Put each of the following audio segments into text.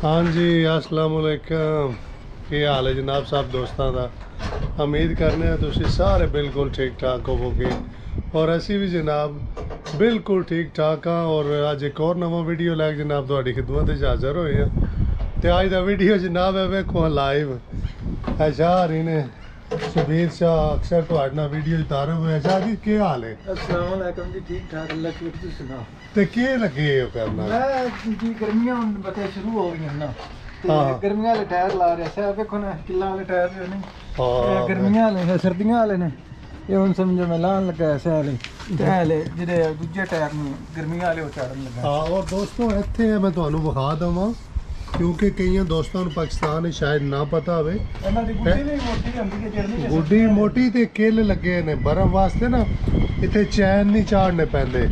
हाँ जी, अस्सलाम वालेकुम। ਕੀ ਹਾਲ ਹੈ ਜਨਾਬ ਸਾਹਿਬ ਦੋਸਤਾਂ ਦਾ। ਉਮੀਦ ਕਰਨੇ ਆ ਤੁਸੀਂ ਸਾਰੇ ਬਿਲਕੁਲ ਠੀਕ ਠਾਕ ਹੋਵੋਗੇ ਔਰ ਅਸੀਂ ਵੀ ਜਨਾਬ ਬਿਲਕੁਲ ਠੀਕ ਠਾਕ ਹਾਂ। ਔਰ ਅੱਜ ਇੱਕ ਹੋਰ ਨਵਾਂ ਵੀਡੀਓ ਲੈ ਕੇ ਜਨਾਬ ਤੁਹਾਡੀ ਖਿਦਮਤ ਵਿੱਚ ਹਾਜ਼ਰ ਹੋਏ ਹਾਂ। ਤੇ ਅੱਜ ਦਾ ਵੀਡੀਓ ਜਨਾਬ ਹੈ ਵੇਖੋ ਲਾਈਵ ਅਸ਼ਾਰੀ ਨੇ शबीर शाह अक्सर ਤੁਹਾਡੇ ਨਾਲ ਵੀਡੀਓ ਉਤਾਰੇ ਹੋਏ। ਸ਼ਾਹ ਜੀ ਕੀ ਹਾਲ ਹੈ? अस्सलाम वालेकुम जी, ठीक ठाक अल्लाह की तुसी सुनाओ। ਤੇ ਕੀ ਲੱਗੇ ਹੋ ਕਰਨਾ? मैं जी गर्मियां हुन बते शुरू हो गई ना ते हाँ। गर्मियां वाले टायर ला रहे से देखो ना किला वाले टायर जो नहीं हाँ, गर्मियां वाले है सर्दियां वाले ने ये हुन समझो मैं लान लगा ऐसे वाले ते वाले जेडे दूजे टायर ने गर्मियां वाले उतारन लगा। ਹਾਂ ਔਰ ਦੋਸਤੋ ਇੱਥੇ ਮੈਂ ਤੁਹਾਨੂੰ ਵਿਖਾ ਦਵਾਂ ਕਿਉਂਕਿ ਕਈਆਂ ਦੋਸਤਾਂ ਨੂੰ ਪਾਕਿਸਤਾਨ ਵਿੱਚ ਸ਼ਾਇਦ ਨਾ ਪਤਾ ਹੋਵੇ। ਇਹਨਾਂ ਦੀ ਗੁੱਡੀ ਵੀ ਮੋਟੀ ਹੁੰਦੀ ਹੈ ਜਰਨੀ ਗੁੱਡੀ ਮੋਟੀ ਤੇ ਕਿੱਲ ਲੱਗੇ ਨੇ ਬਰਫ਼ ਵਾਸਤੇ ਨਾ ਇੱਥੇ ਚੈਨ ਨਹੀਂ ਚਾੜਨੇ ਪੈਂਦੇ।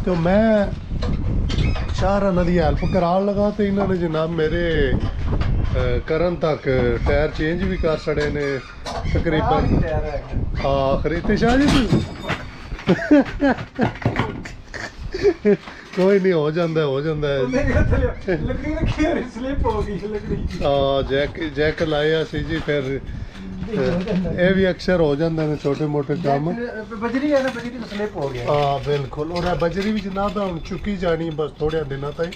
ਤੇ ਮੈਂ ਸ਼ਾਹਰਾ ਇਹਨਾਂ ਦੀ ਹੈਲਪ ਕਰਾਉਣ ਲਗਾ ਤੇ ਇਹਨਾਂ ਨੇ ਜਨਾਬ ਮੇਰੇ ਕਰਨ ਤੱਕ ਟਾਇਰ ਚੇਂਜ ਵੀ ਕਰ ਛੜੇ ਨੇ ਤਕਰੀਬਨ टायर है। ਆਖਰੀ ਤੇ ਸ਼ਾਹ ਜੀ ਕੋਈ ਨਹੀਂ ਹੋ ਜਾਂਦਾ मेरे हाथ ले लकड़ी रखी और स्लिप हो गई लकड़ी। ਜੈਕ ਲਾਇਆ ਸੀ ਜੀ ਫਿਰ ਇਹ ਵੀ ਅਕਸਰ ਹੋ ਜਾਂਦੇ ਨੇ ਛੋਟੇ ਮੋਟੇ ਕੰਮ। बजरी है ना, बजरी तो स्लिप हो गया। ਹਾਂ ਬਿਲਕੁਲ ਔਰ ਇਹ ਬਜਰੀ ਵੀ ਜਨਾਬ ਹੁਣ ਚੁੱਕੀ ਜਾਣੀ ਬਸ ਥੋੜ੍ਹੇ ਦਿਨਾਂ ਤਾਈਂ।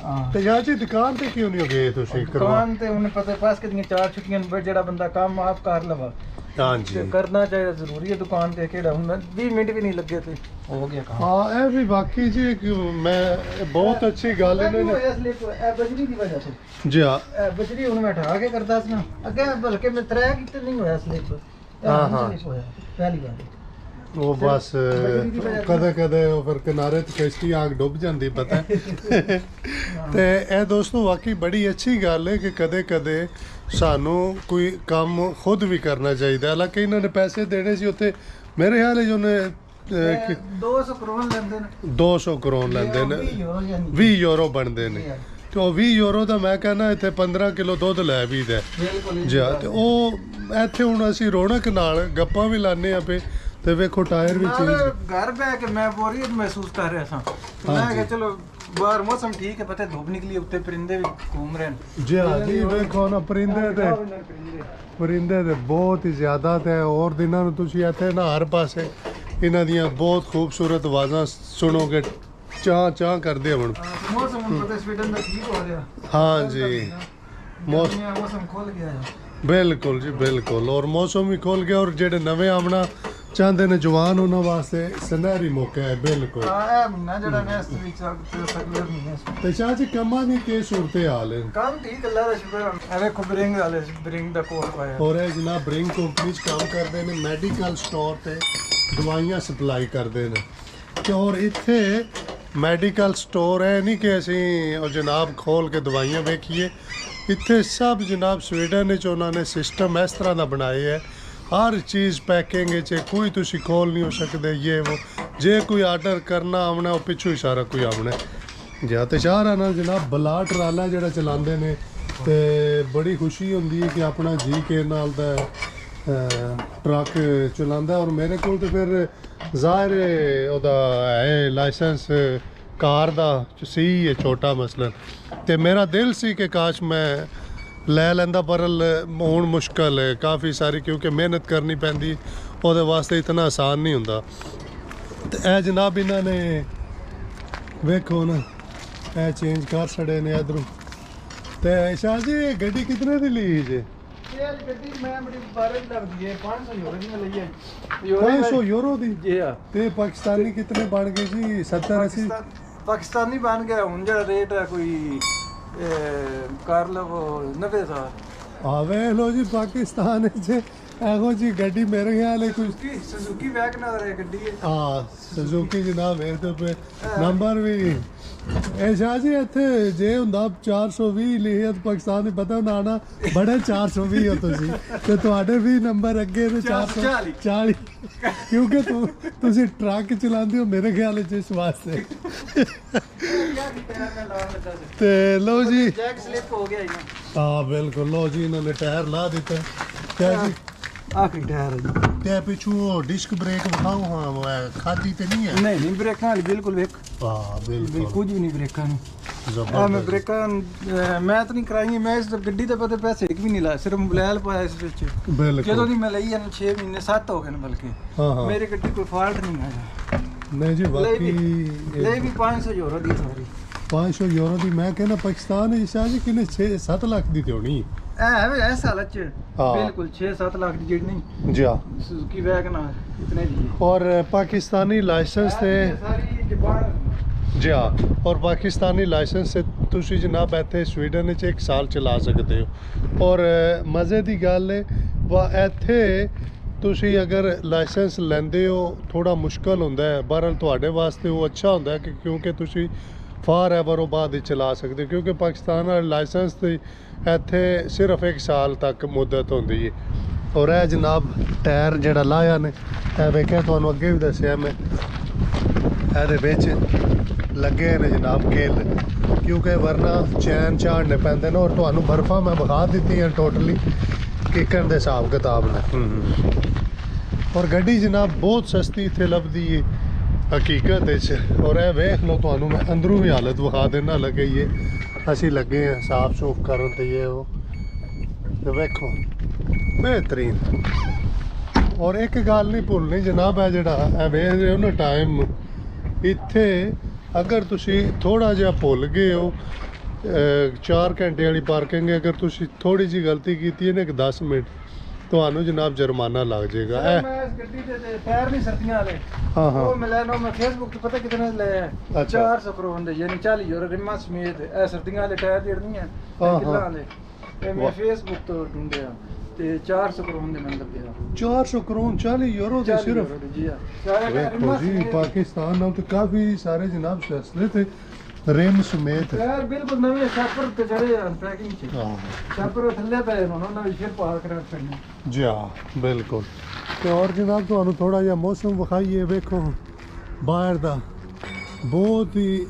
हां ਤੇ ਯਾਰ ਜੀ ਦੁਕਾਨ ਤੇ ਕਿਉਂ ਨਹੀਂ ਗਏ ਤੁਸੀਂ ਕਰਵਾ? दुकान ते उन्हें पता पास के दियां 4 छुट्टियां ने जेड़ा बंदा काम आप कर लवा ਹਾਂਜੀ ते करना चाहिए जरूरी है। दुकान ते केड़ा हुन 20 मिनट भी नहीं लगे ते हो गया काम। ਹਾਂ ਇਹ ਵੀ ਵਾਕਈ ਜੀ ਇੱਕ ਮੈਂ ਬਹੁਤ ਅੱਛੀ ਗੱਲ ਇਹਨਾਂ ਨੇ बजरी की वजह से ਜੀ ਹਾਂ बजरी हुन मैं उठा के करदा सी ना अगे बल्कि मैं 3 किते नहीं होया स्लिप। हाँ, हाँ। पहली बार ਉਹ ਬਸ ਕਦੇ ਕਦੇ ਉਹ ਫਿਰ ਕਿਨਾਰੇ ਤੇ ਕਿਸ਼ਤੀ ਆਗ ਡੁੱਬ ਜਾਂਦੀ ਪਤਾ ਹੈ। ਤੇ ਇਹ ਦੋਸਤੋ ਵਾਕਈ ਬੜੀ ਅੱਛੀ ਗੱਲ ਹੈ ਕਿ ਕਦੇ ਕਦੇ ਸਾਨੂੰ ਕੋਈ ਕੰਮ ਖੁਦ ਵੀ ਕਰਨਾ ਚਾਹੀਦਾ। ਹਾਲਾਂਕਿ ਇਹਨਾਂ ਨੇ ਪੈਸੇ ਦੇਣੇ ਸੀ ਉੱਥੇ ਮੇਰੇ ਖਿਆਲ ਹੈ ਉਹਨੇ 200 ਕਰੋੜ ਲੈਂਦੇ ਨੇ 200 ਕਰੋੜ ਲੈਂਦੇ ਨੇ 20 ਯੂਰੋ ਬਣਦੇ ਨੇ। ਤੇ ਉਹ 20 ਯੂਰੋ ਦਾ ਮੈਂ ਕਹਿੰਦਾ ਇੱਥੇ 15 ਕਿਲੋ ਦੁੱਧ ਲੈ ਵੀ ਦਾ ਜੀ। ਤੇ ਉਹ ਇੱਥੇ ਹੁਣ ਅਸੀਂ ਰੌਣਕ ਨਾਲ ਗੱਪਾਂ ਵੀ ਲਾਣੇ ਆ ਪਏ ਤੇ ਵੇਖੋ ਟਾਇਰ ਵੀ ਚੇਂਜ। घर बैठ के मैं बोरियत महसूस कर रहा था तो मैं कहा चलो बाहर मौसम ठीक है, पता है धूप निकली उत्ते परिंदे भी घूम रहे हैं ਜੀ ਹਾਂ ਜੀ ਵੇਖੋ ਨਾ ਪਰਿੰਦੇ ਤੇ ਬਹੁਤ ਹੀ ਜ਼ਿਆਦਾ ਤੇ ਹੋਰ ਦਿਨਾਂ ਨੂੰ ਤੁਸੀਂ ਇੱਥੇ ਨਾ ਹਰ ਪਾਸੇ ਇਹਨਾਂ ਦੀਆਂ ਬਹੁਤ ਖੂਬਸੂਰਤ ਆਵਾਜ਼ਾਂ ਸੁਣੋਗੇ। ਚਾਂ ਚਾਂ ਕਰਦੇ ਹੁਣ। मौसम पता स्वीडन का ठीक हो गया। ਹਾਂ ਜੀ मौसम खुल गया है ਬਿਲਕੁਲ ਜੀ ਬਿਲਕੁਲ ਔਰ ਮੌਸਮ ਵੀ ਖੁੱਲ ਗਿਆ ਔਰ ਜਿਹੜੇ ਨਵੇਂ ਆਉਣਾ ਚਾਹੁੰਦੇ ਨੇ ਜਵਾਨ ਉਹਨਾਂ ਵਾਸਤੇ ਸੁਨਹਿਰੀ ਮੌਕਾ ਹੈ ਬਿਲਕੁਲ। हां महीना जेड़ा नेक्स्ट वीक तक अगले महीने ਤੇ ਸ਼ਾਹ ਜੀ ਕੰਮਾਂ ਦੀ ਕੀ ਸੂਰਤ ਹਾਲ ਹੈ? काम ठीक अल्लाह दा शुक्र है। अरे को ब्रिंग वाले ब्रिंग दा कोर्स पाया ਔਰ ਇਹ ਜਨਾਬ ਬ੍ਰਿੰਗ ਕੰਪਨੀ 'ਚ ਕੰਮ ਕਰਦੇ ਨੇ ਮੈਡੀਕਲ ਸਟੋਰ ਤੇ ਦਵਾਈਆਂ ਸਪਲਾਈ ਕਰਦੇ ਨੇ। ਤੇ ਔਰ ਇੱਥੇ ਮੈਡੀਕਲ ਸਟੋਰ ਹੈ ਨਹੀਂ ਕਿ ਅਸੀਂ ਉਹ ਜਨਾਬ ਖੋਲ ਕੇ ਦਵਾਈਆਂ ਵੇਖੀਏ। ਇੱਥੇ ਸਭ ਜਨਾਬ ਸਵੀਡਨ ਵਿੱਚ ਉਹਨਾਂ ਨੇ ਸਿਸਟਮ ਇਸ ਤਰ੍ਹਾਂ ਦਾ ਬਣਾਏ ਹੈ। ਹਰ ਚੀਜ਼ ਪੈਕਿੰਗ ਵਿੱਚ ਕੋਈ ਤੁਸੀਂ ਖੋਲ ਨਹੀਂ ਹੋ ਸਕਦੇ ਇਹ ਉਹ ਜੇ ਕੋਈ ਆਰਡਰ ਕਰਨਾ ਆਉਣਾ ਉਹ ਪਿੱਛੋਂ ਹੀ ਸਾਰਾ ਕੋਈ ਆਉਣਾ ਜਾਂ ਤੇ ਸ਼ਾਹਰਾ ਨਾਲ ਜਨਾਬ ਬਲਾ ਟਰਾਲਾ ਜਿਹੜਾ ਚਲਾਉਂਦੇ ਨੇ ਤੇ ਬੜੀ ਖੁਸ਼ੀ ਹੁੰਦੀ ਹੈ ਕਿ ਆਪਣਾ ਜੀ ਕੇ ਨਾਲ ਦਾ ਟਰੱਕ ਚਲਾਉਂਦਾ। ਔਰ ਮੇਰੇ ਕੋਲ ਤੇ ਫਿਰ ਜ਼ਾਹਿਰ ਉਹਦਾ ਹੈ ਲਾਇਸੈਂਸ ਕਾਰ ਦਾ ਸੀ ਹੈ ਛੋਟਾ ਮਸਲਨ ਤੇ ਮੇਰਾ ਦਿਲ ਸੀ ਕਿ ਕਾਸ਼ ਮੈਂ ਲੈ ਲੈਂਦਾ ਪਰ ਹੁਣ ਮੁਸ਼ਕਲ ਹੈ ਕਾਫੀ ਸਾਰੀ ਕਿਉਂਕਿ ਮਿਹਨਤ ਕਰਨੀ ਪੈਂਦੀ ਉਹਦੇ ਵਾਸਤੇ ਇਤਨਾ ਆਸਾਨ ਨਹੀਂ ਹੁੰਦਾ। ਤੇ ਇਹ ਜਨਾਬ ਇਹਨਾਂ ਨੇ ਵੇਖੋ ਨਾ ਇਹ ਚੇਂਜ ਕਰ ਛੜੇ ਨੇ ਇਧਰੋਂ। ਤੇ ਸ਼ਾਹ ਜੀ ਇਹ ਗੱਡੀ ਕਿਤਨੇ ਦੀ ਲਈ ਜੇ? यार गड्डी मैं बड़ी बारे लगदी है 500 यूरो दी मैं ਲਈ है 500 ਯੂਰੋ ਦੀ। जी हां ਤੇ ਪਾਕਿਸਤਾਨੀ ਕਿਤਨੇ ਬਣ ਗਏ ਜੀ? 70 80 पाकिस्तानी बन गया हुन जेड़ा रेट है कोई कर लवो 90000। ਆ ਵੇਖ ਲਓ ਜੀ ਪਾਕਿਸਤਾਨ 'ਚ ਇਹੋ ਜੀ ਗੱਡੀ ਮੇਰੇ ਖਿਆਲ ਹੈ ਕੋਈ सुजुकी वैगनर है गड्डी है। ਹਾਂ ਸੁਜ਼ੂਕੀ ਜਨਾਬ ਮੇਰੇ ਤੋਂ ਪੇ ਨੰਬਰ ਵੀ ਇਹ ਸ਼ਾਹ ਜੀ ਇੱਥੇ ਜੇ ਹੁੰਦਾ 420 ਲਿਖਿਆ ਤਾਂ ਪਾਕਿਸਤਾਨ ਦੇ ਪਤਾ ਨਾ ਨਾ ਬੜੇ 420 ਹੋ ਤੁਸੀਂ ਤੇ ਤੁਹਾਡੇ ਵੀ ਨੰਬਰ ਅੱਗੇ ਤੇ 440 ਕਿਉਂਕਿ ਤੁਸੀਂ ਟਰੱਕ ਚਲਾਉਂਦੇ ਹੋ ਮੇਰੇ ਖਿਆਲ ਵਿੱਚ ਇਸ ਵਾਸਤੇ। ਤੇ ਲਓ ਜੀ जैक स्लिप हो गया है। ਹਾਂ ਬਿਲਕੁਲ ਲਓ ਜੀ ਇਹਨਾਂ ਨੇ ਟਾਇਰ ਲਾ ਦਿੱਤਾ ਕਿਆ ਜੀ आखिरी टायर है जी। ਤੇ ਪਿੱਛੋਂ ਡਿਸਕ ਬ੍ਰੇਕ ਵਿਖਾਓ। ਹਾਂ ਖਾਦੀ ਤੇ ਨਹੀਂ ਹੈ? नहीं नहीं ब्रेक वाली बिल्कुल वेख ਹਾਂ ਬਿਲकुल कुछ भी नहीं ब्रेक नहीं मैं ब्रेक मैं तो नहीं कराई मैं इस गड्डी ते पते पैसे एक भी नहीं लाए सिर्फ मोबाइल पाया इस विच बिल्कुल ਜਦੋਂ ਦੀ ਮੈਂ ਲਈ ਇਹਨੂੰ 6 ਮਹੀਨੇ 7 ਹੋ ਗਏ ਨੇ ਬਲਕਿ ਹਾਂ ਮੇਰੀ ਗੱਡੀ ਕੋਈ ਫਾਲਟ ਨਹੀਂ ਆਇਆ ਨਹੀਂ ਜੀ ਬਾਕੀ ਲੈ ਵੀ 500 ਯੂਰੋ ਦੀ ਸਾਰੀ 500 ਯੂਰੋ ਦੀ ਮੈਂ ਕਹਿੰਦਾ ਪਾਕਿਸਤਾਨ ਵਿੱਚ ਸ਼ਾਹ ਜੀ ਕਿੰਨੇ 6-7 ਲੱਖ ਦੀ ਤੇ ਹੋਣੀ ਐ ਸਾਲ ਚ ਬਿਲਕੁਲ 6-7 ਲੱਖ ਦੀ ਜਿਹੜੀ ਨਹੀਂ ਜੀ ਹਾਂ ਸੁਜ਼ੂਕੀ ਵੈਗਨਰ ਇਤਨੇ ਦੀ ਔਰ ਪਾਕਿस्तानी ਲਾਇਸੈਂਸ ਤੇ ਸਾਰੀ ਜ਼ਬਾਨ ਜੀ ਹਾਂ ਔਰ ਪਾਕਿस्तानी ਲਾਇਸੈਂਸ ਤੇ ਤੁਸੀਂ ਜਨਾਬ ਇੱਥੇ ਸਵੀਡਨ ਵਿੱਚ 1 ਸਾਲ ਚਲਾ ਸਕਦੇ ਹੋ ਔਰ ਮਜ਼ੇ ਦੀ ਗੱਲ ਹੈ ਵਾ ਇੱਥੇ ਤੁਸੀਂ ਅਗਰ ਲਾਇਸੈਂਸ ਲੈਂਦੇ ਹੋ ਥੋੜਾ ਮੁਸ਼ਕਲ ਹੁੰਦਾ ਹੈ ਬਹਰਹਾਲ ਤੁਹਾਡੇ ਵਾਸਤੇ ਉਹ ਅੱਛਾ ਹੁੰਦਾ ਹੈ ਕਿ ਕਿਉਂਕਿ ਤੁਸੀਂ ਫਾਰ ਐਵਰ ਬਾਅਦ ਚਲਾ ਸਕਦੇ ਹੋ ਕਿਉਂਕਿ ਪਾਕਿਸਤਾਨ ਵਾਲੇ ਲਾਇਸੈਂਸ ਤੇ ਇੱਥੇ ਸਿਰਫ 1 ਸਾਲ ਤੱਕ ਮੁੱਦਤ ਹੁੰਦੀ ਹੈ ਔਰ ਇਹ ਜਨਾਬ ਟਾਇਰ ਜਿਹੜਾ ਲਾਇਆ ਨੇ ਇਹ ਵੇਖਿਆ ਤੁਹਾਨੂੰ ਅੱਗੇ ਵੀ ਦੱਸਿਆ ਮੈਂ ਇਹਦੇ ਵਿੱਚ ਲੱਗੇ ਨੇ ਜਨਾਬ ਕੇਲ ਕਿਉਂਕਿ ਵਰਨਾ ਚੈਨ ਝਾੜਨੇ ਪੈਂਦੇ ਨੇ ਔਰ ਤੁਹਾਨੂੰ ਬਰਫਾਂ ਮੈਂ ਵਿਖਾ ਦਿੱਤੀਆਂ ਟੋਟਲੀ ਕਿਕਣ ਦੇ ਹਿਸਾਬ ਕਿਤਾਬ ਨੇ ਔਰ ਗੱਡੀ ਜਨਾਬ ਬਹੁਤ ਸਸਤੀ ਇੱਥੇ ਲੱਭਦੀ ਹੈ ਹਕੀਕਤ ਵਿੱਚ ਔਰ ਇਹ ਵੇਖ ਲਓ ਤੁਹਾਨੂੰ ਮੈਂ ਅੰਦਰੋਂ ਵੀ ਹਾਲਤ ਵਿਖਾ ਦੇਣਾ ਲੱਗਈਏ ਅਸੀਂ ਲੱਗੇ ਹਾਂ ਸਾਫ ਸੂਫ ਕਰਨ ਤੇ ਇਹ ਉਹ ਤੇ ਵੇਖੋ ਬਿਹਤਰੀਨ ਔਰ ਇੱਕ ਗੱਲ ਨਹੀਂ ਭੁੱਲਣੀ ਜਨਾਬ ਹੈ ਜਿਹੜਾ ਇਹ ਵੇਖ ਰਹੇ ਹੋ ਨਾ ਟਾਈਮ ਇੱਥੇ ਅਗਰ ਤੁਸੀਂ ਥੋੜਾ ਜਿਹਾ ਭੁੱਲ ਗਏ ਹੋ 4 ਘੰਟੇ ਵਾਲੀ ਪਾਰਕਿੰਗ ਅਗਰ ਤੁਸੀਂ ਥੋੜੀ ਜੀ ਗਲਤੀ ਕੀਤੀ ਹੈ ਨਾ 10 ਮਿੰਟ ਤੁਹਾਨੂੰ ਜਨਾਬ ਜੁਰਮਾਨਾ ਲੱਗ ਜਾਏਗਾ ਮੈਂ ਇਸ ਗੱਡੀ ਦੇ ਟਾਇਰ ਨਹੀਂ ਸਰਦੀਆਂ ਵਾਲੇ ਹਾਂ ਹਾਂ ਉਹ ਮੈਂ ਲੈਣਾ ਮੈਂ ਫੇਸਬੁੱਕ ਤੇ ਪਤਾ ਕਿਤਨੇ ਲਿਆ ਅੱਛਾ 400 ਕਰੋੜ ਦੇ ਯਾਨੀ 40 ਯੂਰੋ ਰਿਮਾਂ ਸਮੇਤ ਇਹ ਸਰਦੀਆਂ ਵਾਲੇ ਟਾਇਰ ਜਿਹੜੀਆਂ ਕਿੱਲਾਂ ਵਾਲੇ ਇਹ ਮੈਂ ਫੇਸਬੁੱਕ ਤੋਂ ਢੂੰਡਿਆ ਤੇ 400 ਕਰੋੜ ਦੇ ਮੈਨੂੰ ਲੱਭਿਆ 400 ਕਰੋੜ 40 ਯੂਰੋ ਦੇ ਸਿਰਫ ਜੀ ਹਾਂ ਸਾਰੇ ਵੇਖੋ ਜੀ ਪਾਕਿਸਤਾਨ ਨਾਲ ਤਾਂ ਕਾਫੀ ਸਾਰੇ ਜਨਾਬ ਸਸਤੇ ਤੇ ਰਿਮ ਸਮੇਤ ਯਾਰ ਬਿਲਕੁਲ ਨਵੇਂ ਸ਼ਾਪਰ ਤੇ ਚੜੇ ਆ ਪੈਕਿੰਗ ਚ ਹਾਂ ਸ਼ਾਪਰ ਥੱਲੇ ਪਏ ਉਹਨਾਂ ਨੇ ਫਿਰ ਪਾਰ ਕਰਾ ਛੱਡਣਾ ਜੀ ਹਾਂ ਬਿਲਕੁਲ ਤੇ ਔਰ ਜਨਾਬ ਤੁਹਾਨੂੰ ਥੋੜਾ ਜਿਹਾ ਮੌਸਮ ਵਿਖਾਈਏ ਵੇਖੋ ਬਾਹਰ ਦਾ ਬਹੁਤ ਹੀ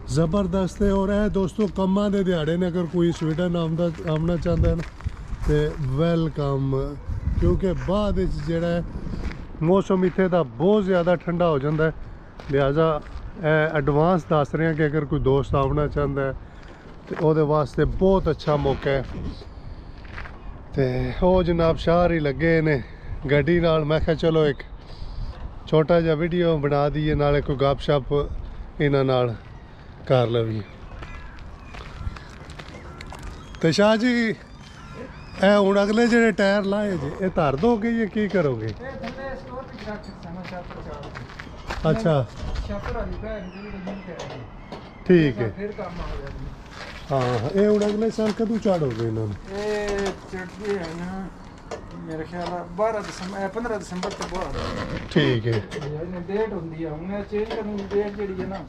ਜ਼ਬਰਦਸਤ ਹੈ ਔਰ ਇਹ ਦੋਸਤੋ ਕੰਮਾਂ ਦੇ ਦਿਹਾੜੇ ਨੇ ਅਗਰ ਕੋਈ ਸਵੀਡਨ ਆਉਣਾ ਚਾਹੁੰਦਾ ਹੈ ਨਾ ਤੇ ਵੈਲਕਮ ਕਿਉਂਕਿ ਬਾਅਦ ਵਿੱਚ ਜਿਹੜਾ ਮੌਸਮ ਇੱਥੇ ਦਾ ਬਹੁਤ ਜ਼ਿਆਦਾ ਠੰਡਾ ਹੋ ਜਾਂਦਾ ਹੈ ਲਿਹਾਜ਼ਾ ਐਡਵਾਂਸ ਦੱਸ ਰਹੇ ਹਾਂ ਕਿ ਅਗਰ ਕੋਈ ਦੋਸਤ ਆਉਣਾ ਚਾਹੁੰਦਾ ਹੈ ਤੇ ਉਹਦੇ ਵਾਸਤੇ ਬਹੁਤ ਅੱਛਾ ਮੌਕਾ ਹੈ ਤੇ ਉਹ ਜਨਾਬ ਸ਼ਾਹਰ ਹੀ ਲੱਗੇ ਨੇ ਗੱਡੀ ਨਾਲ ਮੈਂ ਕਿਹਾ ਚਲੋ ਇੱਕ ਛੋਟਾ ਜਿਹਾ ਵੀਡੀਓ ਬਣਾ ਦਈਏ ਨਾਲੇ ਕੋਈ ਗੱਪਸ਼ਪ ਇਹਨਾਂ ਨਾਲ ਕਰ ਲਵੀਏ ਤੇ ਸ਼ਾਹ ਜੀ ਇਹ ਹੁਣ ਅਗਲੇ ਜਿਹੜੇ ਟਾਇਰ ਲਾਏ ਜੀ ਇਹ ਧਰ ਦੋਗੇ ਜਾਂ ਕੀ ਕਰੋਗੇ ਇਹ ਥੱਲੇ ਸਟੋਰ ਤੇ ਰੱਖ ਸਕਦਾ ਸ਼ਾਪਰ ਚਾਹ ਅੱਛਾ ਸ਼ਾਪਰ ਵਾਲੀ ਭੈਣ ਜਿਹੜੀ ਨਹੀਂ ਕਰੇ ਠੀਕ ਹੈ ਫਿਰ ਕੰਮ ਆ ਗਿਆ ਹਾਂ ਇਹ ਹੁਣ ਅਗਲੇ ਸਾਲ ਕਦੋਂ ਚਾੜੋਗੇ ਇਹਨਾਂ ਨੂੰ ਇਹ ਚੜ੍ਹਦੀ ਹੈ ਨਾ ਮੇਰੇ ਖਿਆਲ ਨਾਲ 12 ਦਸੰਬਰ 15 ਦਸੰਬਰ ਤੋਂ ਬਾਅਦ ਠੀਕ ਹੈ ਇਹ ਡੇਟ ਹੁੰਦੀ ਆ ਹੁਣ ਚੇਂਜ ਕਰਨ ਦੀ ਡੇਟ ਜਿਹੜੀ ਹੈ ਨਾ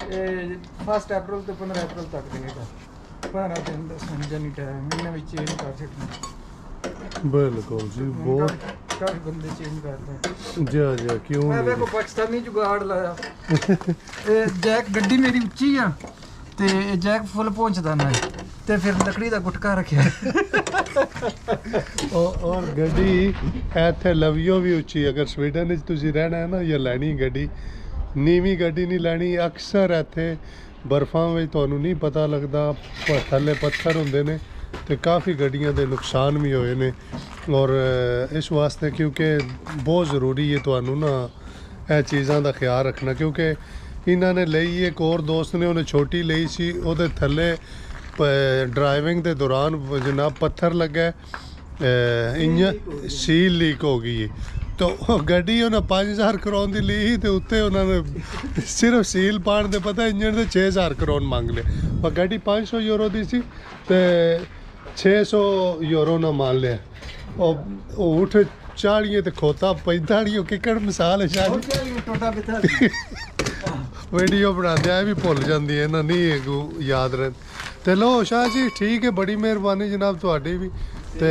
ਇਹ 1 ਅਪ੍ਰੈਲ ਤੋਂ 15 ਅਪ੍ਰੈਲ ਤੱਕ ਰਹੇਗਾ 12 ਦਿਨ ਦਾ ਸਮਝਣੀ ਟਾਈਮ ਇਹਨਾਂ ਵਿੱਚ ਚੇਂਜ ਕਰ ਸਕਦਾ ਬਿਲਕੁਲ ਜੀ ਬਹੁਤ ਕਾਫੀ ਬੰਦੇ ਚੇਂਜ ਕਰਦੇ ਜੀ ਕਿਉਂ ਮੈਂ ਦੇਖੋ ਪਾਕਿਸਤਾਨੀ ਜੁਗਾੜ ਲਾਇਆ ਇਹ ਜੈਕ ਗੱਡੀ ਮੇਰੀ ਉੱਚੀ ਆ ਤੇ ਇਹ ਜੈਕ ਫੁੱਲ ਪਹੁੰਚਦਾ ਨਾ ਤੇ ਫਿਰ ਲੱਕੜੀ ਦਾ ਗੁਟਕਾ ਰੱਖਿਆ ਔਰ ਗੱਡੀ ਇੱਥੇ ਲਵਿਓ ਵੀ ਉੱਚੀ ਅਗਰ ਸਵੀਡਨ ਵਿੱਚ ਤੁਸੀਂ ਰਹਿਣਾ ਹੈ ਨਾ ਜਾਂ ਲੈਣੀ ਗੱਡੀ ਨੀਵੀਂ ਗੱਡੀ ਨਹੀਂ ਲੈਣੀ ਅਕਸਰ ਇੱਥੇ ਬਰਫਾਂ ਵਿੱਚ ਤੁਹਾਨੂੰ ਨਹੀਂ ਪਤਾ ਲੱਗਦਾ ਥੱਲੇ ਪੱਥਰ ਹੁੰਦੇ ਨੇ ਤੇ ਕਾਫੀ ਗੱਡੀਆਂ ਦੇ ਨੁਕਸਾਨ ਵੀ ਹੋਏ ਨੇ ਔਰ ਇਸ ਵਾਸਤੇ ਕਿਉਂਕਿ ਬਹੁਤ ਜ਼ਰੂਰੀ ਹੈ ਤੁਹਾਨੂੰ ਨਾ ਇਹ ਚੀਜ਼ਾਂ ਦਾ ਖਿਆਲ ਰੱਖਣਾ ਕਿਉਂਕਿ ਇਹਨਾਂ ਨੇ ਲਈ ਇੱਕ ਹੋਰ ਦੋਸਤ ਨੇ ਉਹਨੇ ਛੋਟੀ ਲਈ ਸੀ ਉਹਦੇ ਥੱਲੇ ਡਰਾਈਵਿੰਗ ਦੇ ਦੌਰਾਨ ਜਨਾਬ ਪੱਥਰ ਲੱਗਾ ਇੰਜਨ ਸੀਲ ਲੀਕ ਹੋ ਗਈ ਤਾਂ ਗੱਡੀ ਉਹਨਾਂ 5000 ਕਰੋੜ ਦੀ ਲਈ ਤੇ ਉੱਤੇ ਉਹਨਾਂ ਨੇ ਸਿਰਫ ਸੀਲ ਪਾਣ ਦੇ ਪਤਾ ਇੰਜਨ ਦੇ 6000 ਕਰੋੜ ਮੰਗ ਲਏ ਪਰ ਗੱਡੀ 500 ਯੂਰੋ ਦੀ ਸੀ ਤੇ 600 ਯੂਰੋ ਨਾ ਮੰਨ ਲਿਆ ਉਹ ਉੱਠ 40 ਤੇ ਖੋਤਾ 45 ਕਿੱਕੜ ਮਿਸਾਲ ਹੈ ਸ਼ਾਇਦ ਵੀਡੀਓ ਬਣਾਉਂਦੇ ਆ ਵੀ ਭੁੱਲ ਜਾਂਦੀ ਹੈ ਨਾ ਨਹੀਂ ਯਾਦ ਰਹਿ ਤੇ ਲੋ ਸ਼ਾਹ ਜੀ ਠੀਕ ਹੈ ਬੜੀ ਮਿਹਰਬਾਨੀ ਜਨਾਬ ਤੁਹਾਡੀ ਵੀ ਤੇ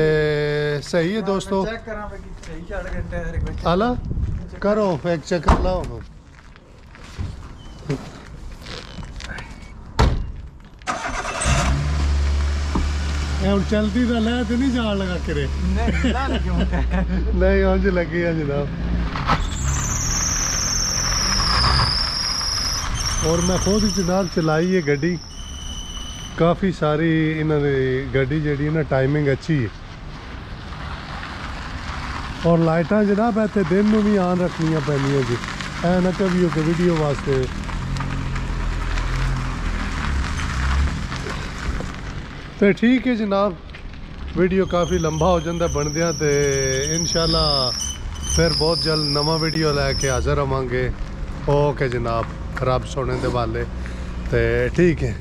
ਸਹੀ ਹੈ ਦੋਸਤੋ ਚੈੱਕ ਕਰਾਂ ਕਿ ਸਹੀ ਝਾੜ ਗਿਆ ਟਾਇਰ ਇੱਕ ਵਿੱਚ ਆਲਾ ਕਰੋ ਫੈਕ ਚੱਕਰ ਲਾਓ ਇਹ ਹੁਣ ਚਲਦੀ ਤਾਂ ਲੈ ਤੇ ਨਹੀਂ ਜਾਣ ਲਗਾ ਕਰੇ ਨਹੀਂ ਨਾ ਕਿਉਂ ਨਹੀਂ ਉਂਝ ਲੱਗੀ ਆ ਜਨਾਬ और मैं खुद जनाब चलाई है गड्डी ਕਾਫੀ ਸਾਰੀ ਇਹਨਾਂ ਦੀ ਗੱਡੀ ਜਿਹੜੀ ਹੈ ਨਾ ਟਾਈਮਿੰਗ ਅੱਛੀ ਹੈ ਔਰ ਲਾਈਟਾਂ ਜਨਾਬ ਇੱਥੇ ਦਿਨ ਨੂੰ ਵੀ ਆਨ ਰੱਖਣੀਆਂ ਪੈਂਦੀਆਂ ਜੀ ਐ ਨਾ ਕਵੀਓ ਕਿ ਵੀਡੀਓ ਵਾਸਤੇ ਤੇ ਠੀਕ ਹੈ ਜਨਾਬ ਵੀਡੀਓ ਕਾਫੀ ਲੰਬਾ ਹੋ ਜਾਂਦਾ ਬਣਦਿਆਂ ਤੇ ਇਨਸ਼ਾਅੱਲਾ ਫਿਰ ਬਹੁਤ ਜਲਦ ਨਵਾਂ ਵੀਡੀਓ ਲੈ ਕੇ ਹਾਜ਼ਰ ਹੋਵਾਂਗੇ ਓਕੇ ਜਨਾਬ ਰੱਬ ਸੋਨੇ ਦੇ ਵਾਲੇ ਤੇ ਠੀਕ ਹੈ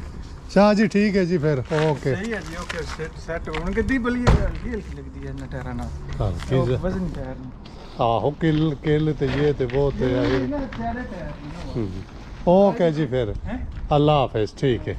शाह जी ठीक है जी फिर ओके सही है जी ओके सेट होने कितनी बली हल्की हल्की लगती है ना टायरा ना हल्की से वजन टायर ना आहो किल ते ये ते वो ते ना सारे टायर ना ओके जी फिर अल्लाह हाफिज ठीक है